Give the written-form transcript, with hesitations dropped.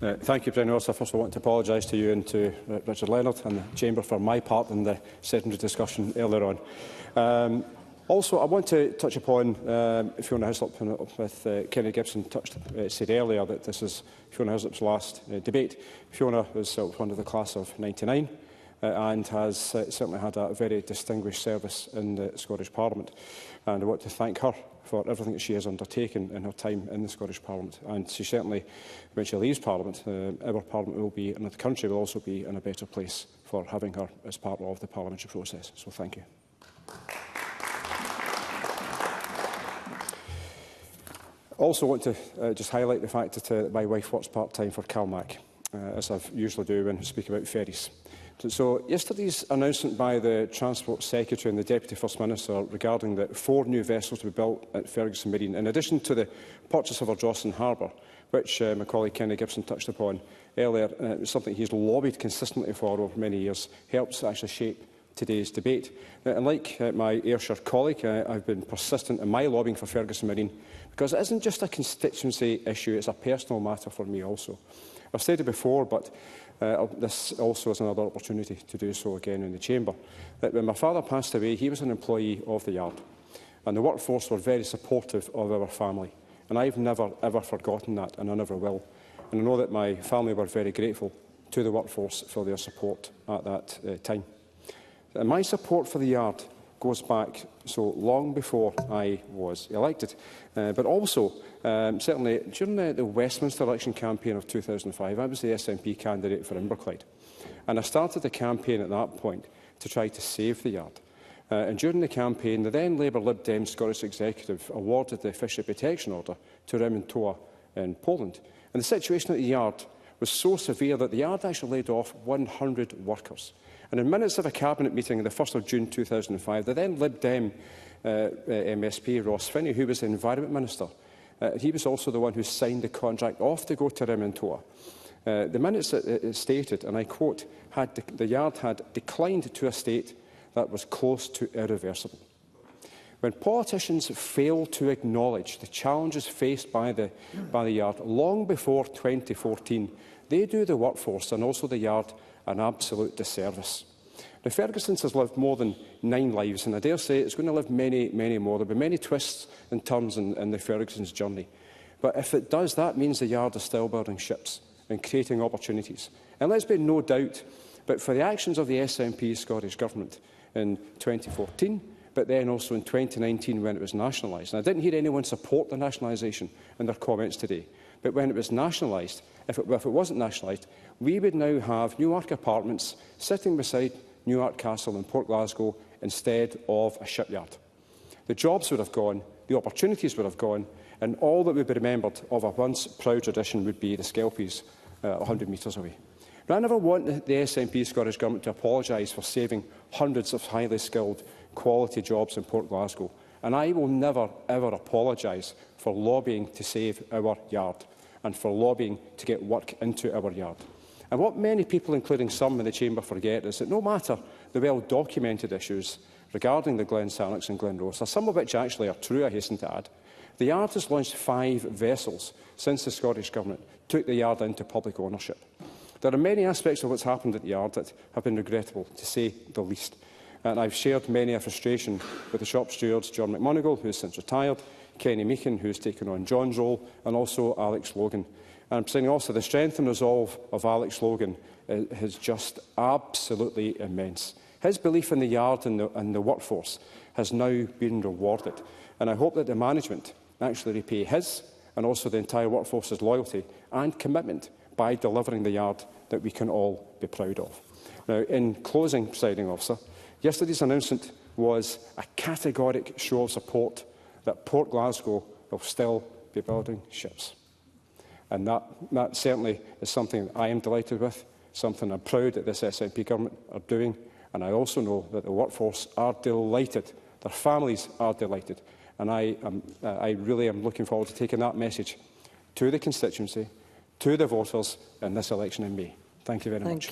Thank you, President Officer. First, I want to apologise to you and to Richard Leonard and the Chamber for my part in the secondary discussion earlier on. Also, I want to touch upon Fiona Hislop, with Kenny Gibson said earlier that this is Fiona Hislop's last debate. Fiona was one of the class of '99 and has certainly had a very distinguished service in the Scottish Parliament. And I want to thank her for everything that she has undertaken in her time in the Scottish Parliament. And she certainly, when she leaves Parliament, our Parliament will be, and the country will also be in a better place for having her as part of the parliamentary process. So thank you. I also want to just highlight the fact that my wife works part-time for CalMac, as I usually do when I speak about ferries. So yesterday's announcement by the Transport Secretary and the Deputy First Minister regarding the 4 new vessels to be built at Ferguson Marine, in addition to the purchase of Ardrossan Harbour, which my colleague Kenny Gibson touched upon earlier, was something he's lobbied consistently for over many years, helps actually shape today's debate. And like my Ayrshire colleague, I've been persistent in my lobbying for Ferguson Marine, because it isn't just a constituency issue, it's a personal matter for me also. I've stated before, but this also is another opportunity to do so again in the Chamber, that when my father passed away, he was an employee of the yard, and the workforce were very supportive of our family. And I've never, ever forgotten that, and I never will. And I know that my family were very grateful to the workforce for their support at that time. And my support for the yard goes back so long before I was elected, but also certainly during the Westminster election campaign of 2005, I was the SNP candidate for Inverclyde, and I started the campaign at that point to try to save the yard. And during the campaign, the then Labour Lib Dem Scottish Executive awarded the Fishery Protection Order to Remontoa in Poland. And the situation at the yard was so severe that the yard actually laid off 100 workers. And in minutes of a Cabinet meeting on the 1st of June 2005, the then Lib Dem MSP Ross Finney, who was the Environment Minister, he was also the one who signed the contract off to go to Remontoa. The minutes stated, and I quote, the yard had declined to a state that was close to irreversible. When politicians fail to acknowledge the challenges faced by the yard long before 2014, they do the workforce and also the yard an absolute disservice. Now, Ferguson's has lived more than 9 lives, and I dare say it's going to live many, many more. There will be many twists and turns in the Ferguson's journey. But if it does, that means the yard is still building ships and creating opportunities. And let's be no doubt, but for the actions of the SNP Scottish Government in 2014, but then also in 2019 when it was nationalised. And I didn't hear anyone support the nationalisation in their comments today. But when it was nationalised, if it wasn't nationalised, we would now have Newark Apartments sitting beside Newark Castle in Port Glasgow instead of a shipyard. The jobs would have gone, the opportunities would have gone, and all that would be remembered of a once proud tradition would be the Skelpies 100 metres away. But I never want the SNP Scottish Government to apologise for saving hundreds of highly skilled, quality jobs in Port Glasgow. And I will never, ever apologise for lobbying to save our yard and for lobbying to get work into our yard. And what many people, including some in the Chamber, forget is that no matter the well-documented issues regarding the Glen Sannox and Glen Rosa, some of which actually are true, I hasten to add, the yard has launched 5 vessels since the Scottish Government took the yard into public ownership. There are many aspects of what's happened at the yard that have been regrettable, to say the least. And I've shared many a frustration with the shop stewards, John McMonigal, who has since retired, Kenny Meakin, who has taken on John's role, and also Alex Logan. And I'm saying also the strength and resolve of Alex Logan is just absolutely immense. His belief in the yard and the workforce has now been rewarded. And I hope that the management actually repay his and also the entire workforce's loyalty and commitment by delivering the yard that we can all be proud of. Now, in closing, Presiding Officer, yesterday's announcement was a categoric show of support that Port Glasgow will still be building ships. And that certainly is something that I am delighted with, something I'm proud that this SNP government are doing. And I also know that the workforce are delighted, their families are delighted. And I really am looking forward to taking that message to the constituency, to the voters in this election in May. Thank you very much.